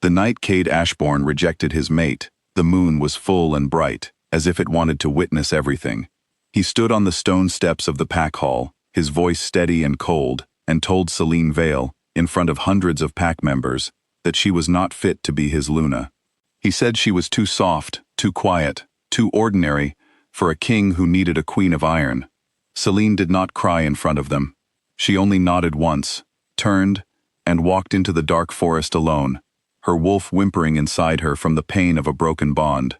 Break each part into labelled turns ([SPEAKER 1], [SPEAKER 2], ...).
[SPEAKER 1] The night Cade Ashbourne rejected his mate, the moon was full and bright, as if it wanted to witness everything. He stood on the stone steps of the pack hall, his voice steady and cold, and told Selene Vale, in front of hundreds of pack members, that she was not fit to be his Luna. He said she was too soft, too quiet, too ordinary, for a king who needed a queen of iron. Selene did not cry in front of them. She only nodded once, turned, and walked into the dark forest alone, her wolf whimpering inside her from the pain of a broken bond.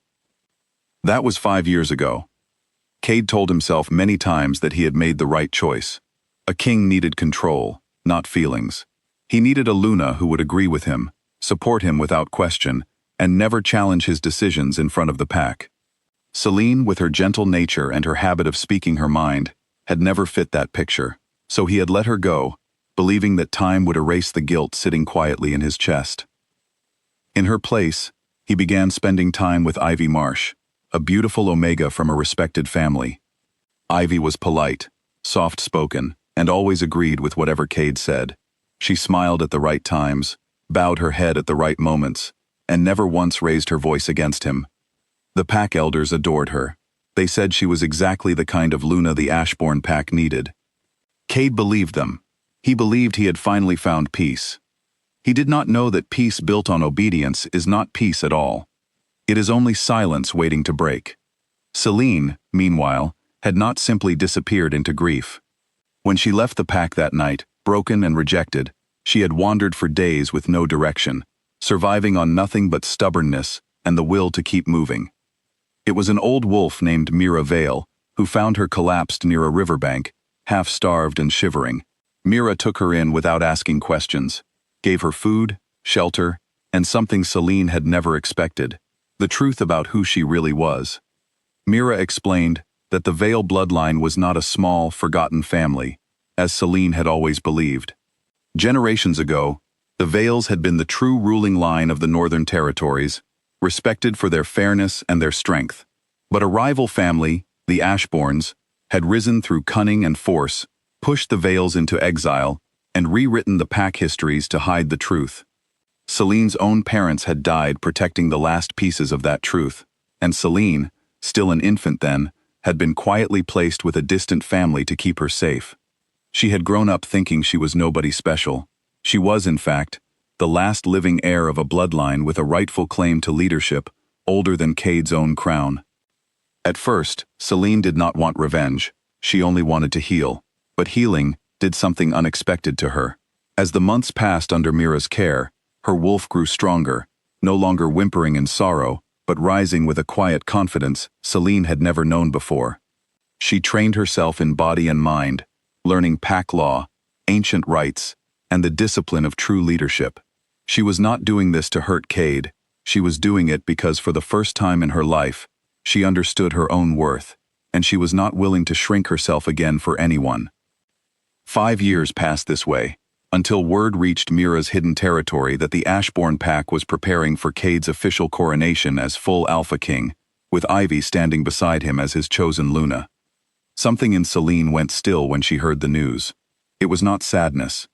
[SPEAKER 1] That was 5 years ago. Cade told himself many times that he had made the right choice. A king needed control, not feelings. He needed a Luna who would agree with him, support him without question, and never challenge his decisions in front of the pack. Selene, with her gentle nature and her habit of speaking her mind, had never fit that picture, so he had let her go, believing that time would erase the guilt sitting quietly in his chest. In her place, he began spending time with Ivy Marsh, a beautiful Omega from a respected family. Ivy was polite, soft-spoken, and always agreed with whatever Cade said. She smiled at the right times, bowed her head at the right moments, and never once raised her voice against him. The pack elders adored her. They said she was exactly the kind of Luna the Ashbourne pack needed. Cade believed them. He believed he had finally found peace. He did not know that peace built on obedience is not peace at all. It is only silence waiting to break. Selene, meanwhile, had not simply disappeared into grief. When she left the pack that night, broken and rejected, she had wandered for days with no direction, surviving on nothing but stubbornness and the will to keep moving. It was an old wolf named Mira Vale who found her collapsed near a riverbank, half-starved and shivering. Mira took her in without asking questions, gave her food, shelter, and something Selene had never expected, the truth about who she really was. Mira explained that the Vale bloodline was not a small, forgotten family, as Selene had always believed. Generations ago, the Vales had been the true ruling line of the Northern Territories, respected for their fairness and their strength. But a rival family, the Ashbournes, had risen through cunning and force, pushed the Vales into exile, and rewritten the pack histories to hide the truth. Selene's own parents had died protecting the last pieces of that truth, and Selene, still an infant then, had been quietly placed with a distant family to keep her safe. She had grown up thinking she was nobody special. She was, in fact, the last living heir of a bloodline with a rightful claim to leadership, older than Cade's own crown. At first, Selene did not want revenge. She only wanted to heal. But healing did something unexpected to her. As the months passed under Mira's care, her wolf grew stronger, no longer whimpering in sorrow, but rising with a quiet confidence Selene had never known before. She trained herself in body and mind, learning pack law, ancient rites, and the discipline of true leadership. She was not doing this to hurt Cade. She was doing it because for the first time in her life, she understood her own worth, and she was not willing to shrink herself again for anyone. 5 years passed this way, until word reached Mira's hidden territory that the Ashbourne pack was preparing for Cade's official coronation as full Alpha King, with Ivy standing beside him as his chosen Luna. Something in Selene went still when she heard the news. It was not sadness.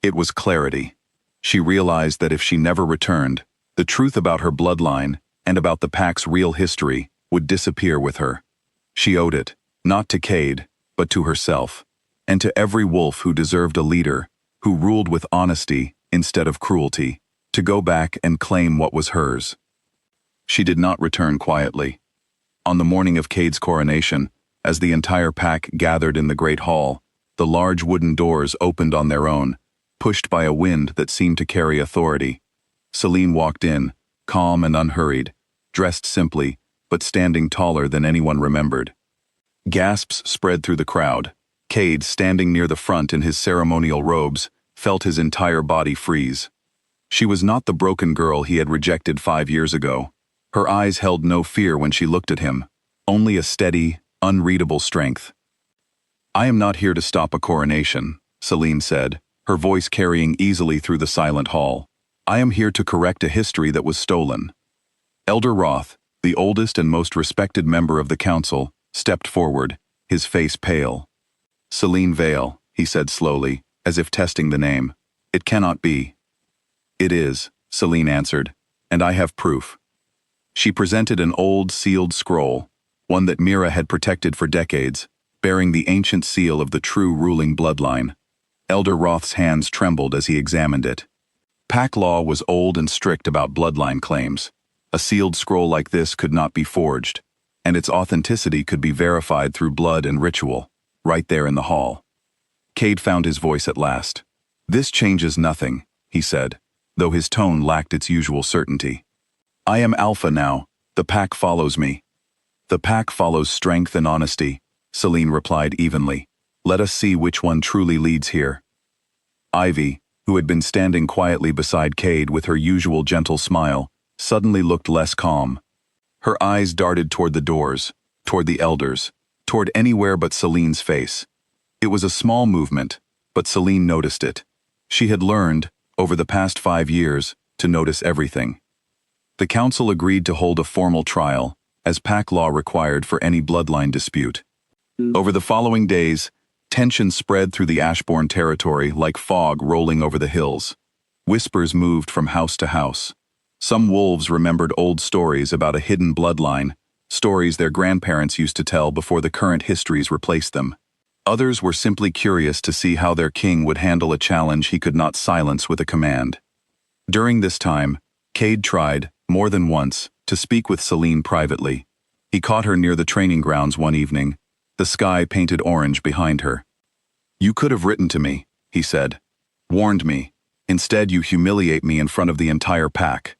[SPEAKER 1] It was clarity. She realized that if she never returned, the truth about her bloodline and about the pack's real history would disappear with her. She owed it, not to Cade, but to herself, and to every wolf who deserved a leader, who ruled with honesty instead of cruelty, to go back and claim what was hers. She did not return quietly. On the morning of Cade's coronation, as the entire pack gathered in the great hall, the large wooden doors opened on their own, pushed by a wind that seemed to carry authority. Selene walked in, calm and unhurried, dressed simply, but standing taller than anyone remembered. Gasps spread through the crowd. Cade, standing near the front in his ceremonial robes, felt his entire body freeze. She was not the broken girl he had rejected 5 years ago. Her eyes held no fear when she looked at him, only a steady, unreadable strength. "I am not here to stop a coronation," Selene said, her voice carrying easily through the silent hall. "I am here to correct a history that was stolen." Elder Roth, the oldest and most respected member of the council, stepped forward, his face pale. "Selene Vale," he said slowly, as if testing the name. "It cannot be." "It is," Selene answered, "and I have proof." She presented an old, sealed scroll, one that Mira had protected for decades, bearing the ancient seal of the true ruling bloodline. Elder Roth's hands trembled as he examined it. Pack law was old and strict about bloodline claims. A sealed scroll like this could not be forged, and its authenticity could be verified through blood and ritual, right there in the hall. Cade found his voice at last. "This changes nothing," he said, though his tone lacked its usual certainty. "I am Alpha now. The pack follows me." "The pack follows strength and honesty," Selene replied evenly. "Let us see which one truly leads here." Ivy, who had been standing quietly beside Cade with her usual gentle smile, suddenly looked less calm. Her eyes darted toward the doors, toward the elders, toward anywhere but Selene's face. It was a small movement, but Selene noticed it. She had learned, over the past 5 years, to notice everything. The council agreed to hold a formal trial, as pack law required for any bloodline dispute. Over the following days, tension spread through the Ashbourne territory like fog rolling over the hills. Whispers moved from house to house. Some wolves remembered old stories about a hidden bloodline, stories their grandparents used to tell before the current histories replaced them. Others were simply curious to see how their king would handle a challenge he could not silence with a command. During this time, Cade tried, more than once, to speak with Selene privately. He caught her near the training grounds one evening, the sky painted orange behind her. "You could have written to me," he said. "Warned me. Instead, you humiliate me in front of the entire pack."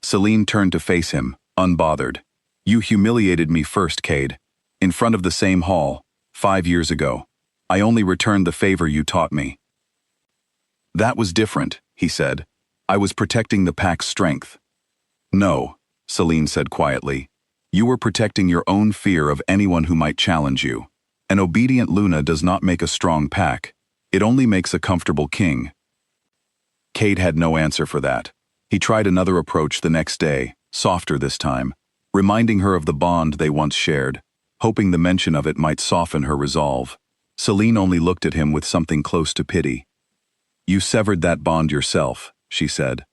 [SPEAKER 1] Selene turned to face him, unbothered. "You humiliated me first, Cade. In front of the same hall, 5 years ago. I only returned the favor you taught me." "That was different," he said. "I was protecting the pack's strength." "No," Selene said quietly. "You were protecting your own fear of anyone who might challenge you. An obedient Luna does not make a strong pack. It only makes a comfortable king." Cade had no answer for that. He tried another approach the next day, softer this time, reminding her of the bond they once shared, hoping the mention of it might soften her resolve. Selene only looked at him with something close to pity. "You severed that bond yourself," she said.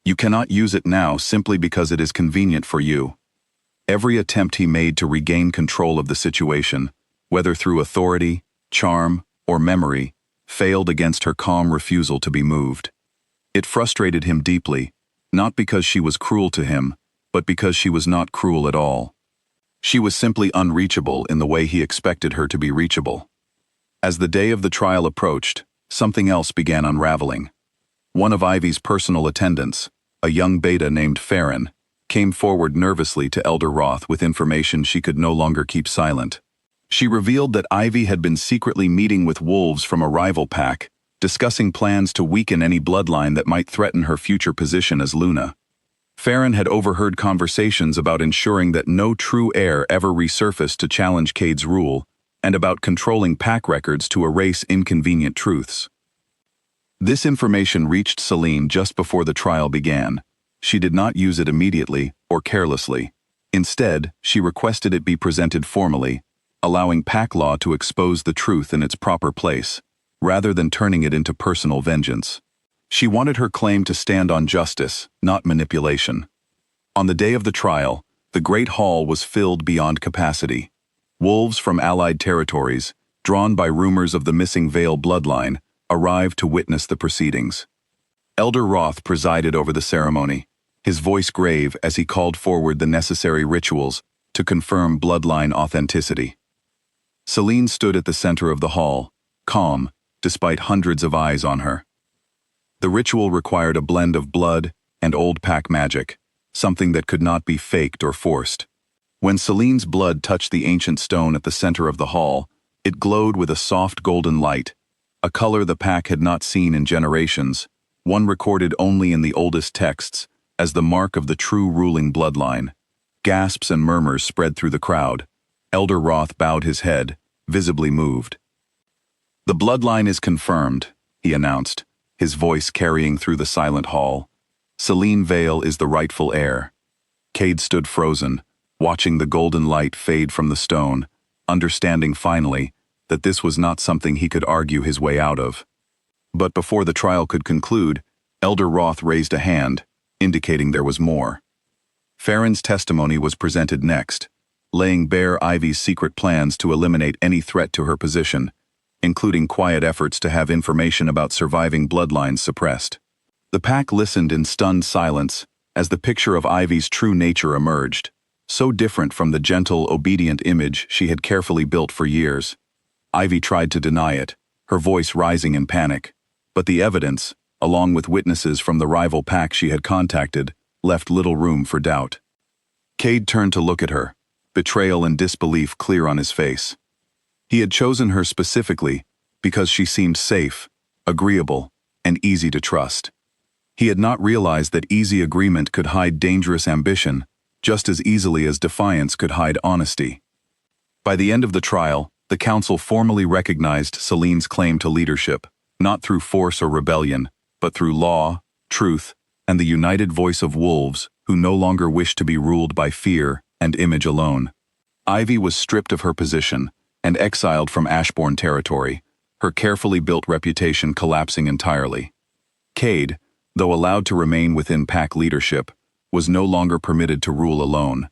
[SPEAKER 1] "You cannot use it now simply because it is convenient for you." Every attempt he made to regain control of the situation, whether through authority, charm, or memory, failed against her calm refusal to be moved. It frustrated him deeply, not because she was cruel to him, but because she was not cruel at all. She was simply unreachable in the way he expected her to be reachable. As the day of the trial approached, something else began unraveling. One of Ivy's personal attendants, a young beta named Farron, came forward nervously to Elder Roth with information she could no longer keep silent. She revealed that Ivy had been secretly meeting with wolves from a rival pack, discussing plans to weaken any bloodline that might threaten her future position as Luna. Farron had overheard conversations about ensuring that no true heir ever resurfaced to challenge Cade's rule, and about controlling pack records to erase inconvenient truths. This information reached Selene just before the trial began. She did not use it immediately or carelessly. Instead, she requested it be presented formally, allowing pack law to expose the truth in its proper place, rather than turning it into personal vengeance. She wanted her claim to stand on justice, not manipulation. On the day of the trial, the Great Hall was filled beyond capacity. Wolves from allied territories, drawn by rumors of the missing Vale bloodline, arrived to witness the proceedings. Elder Roth presided over the ceremony, his voice grave as he called forward the necessary rituals to confirm bloodline authenticity. Selene stood at the center of the hall, calm, despite hundreds of eyes on her. The ritual required a blend of blood and old pack magic, something that could not be faked or forced. When Selene's blood touched the ancient stone at the center of the hall, it glowed with a soft golden light, a color the pack had not seen in generations, one recorded only in the oldest texts, as the mark of the true ruling bloodline. Gasps and murmurs spread through the crowd. Elder Roth bowed his head, visibly moved. "The bloodline is confirmed," he announced, his voice carrying through the silent hall. "Selene Vale is the rightful heir." Cade stood frozen, watching the golden light fade from the stone, understanding finally that this was not something he could argue his way out of. But before the trial could conclude, Elder Roth raised a hand, indicating there was more. Farron's testimony was presented next, laying bare Ivy's secret plans to eliminate any threat to her position, including quiet efforts to have information about surviving bloodlines suppressed. The pack listened in stunned silence as the picture of Ivy's true nature emerged, so different from the gentle, obedient image she had carefully built for years. Ivy tried to deny it, her voice rising in panic, but the evidence, along with witnesses from the rival pack she had contacted, left little room for doubt. Cade turned to look at her, betrayal and disbelief clear on his face. He had chosen her specifically because she seemed safe, agreeable, and easy to trust. He had not realized that easy agreement could hide dangerous ambition, just as easily as defiance could hide honesty. By the end of the trial, the council formally recognized Celine's claim to leadership, not through force or rebellion, but through law, truth, and the united voice of wolves who no longer wished to be ruled by fear and image alone. Ivy was stripped of her position and exiled from Ashbourne territory, her carefully built reputation collapsing entirely. Cade, though allowed to remain within pack leadership, was no longer permitted to rule alone.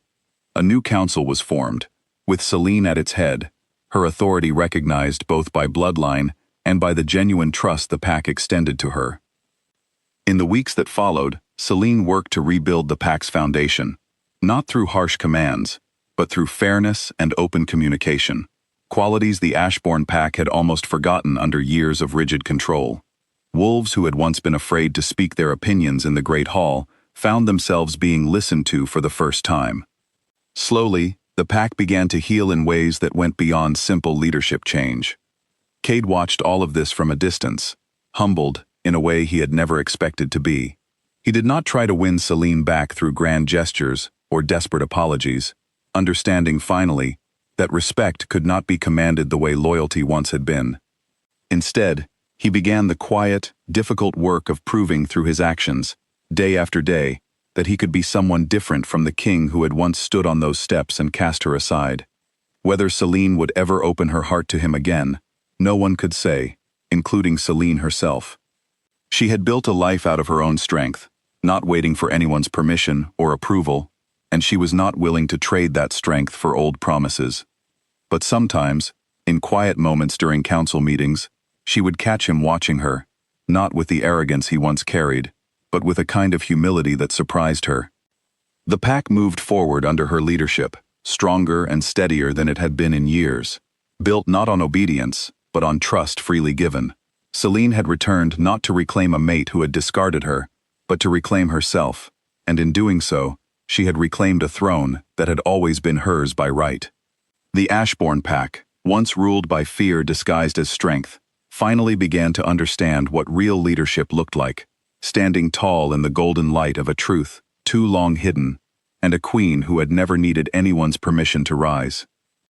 [SPEAKER 1] A new council was formed, with Celine at its head, her authority recognized both by bloodline and by the genuine trust the pack extended to her. In the weeks that followed, Celine worked to rebuild the pack's foundation, not through harsh commands, but through fairness and open communication, qualities the Ashbourne pack had almost forgotten under years of rigid control. Wolves who had once been afraid to speak their opinions in the Great Hall found themselves being listened to for the first time. Slowly, the pack began to heal in ways that went beyond simple leadership change. Cade watched all of this from a distance, humbled in a way he had never expected to be. He did not try to win Celine back through grand gestures or desperate apologies, understanding finally that respect could not be commanded the way loyalty once had been. Instead, he began the quiet, difficult work of proving through his actions, day after day, that he could be someone different from the king who had once stood on those steps and cast her aside. Whether Celine would ever open her heart to him again, no one could say, including Celine herself. She had built a life out of her own strength, not waiting for anyone's permission or approval, and she was not willing to trade that strength for old promises. But sometimes, in quiet moments during council meetings, she would catch him watching her, not with the arrogance he once carried, but with a kind of humility that surprised her. The pack moved forward under her leadership, stronger and steadier than it had been in years, built not on obedience, but on trust freely given. Celine had returned not to reclaim a mate who had discarded her, but to reclaim herself, and in doing so, she had reclaimed a throne that had always been hers by right. The Ashbourne pack, once ruled by fear disguised as strength, finally began to understand what real leadership looked like, standing tall in the golden light of a truth too long hidden, and a queen who had never needed anyone's permission to rise.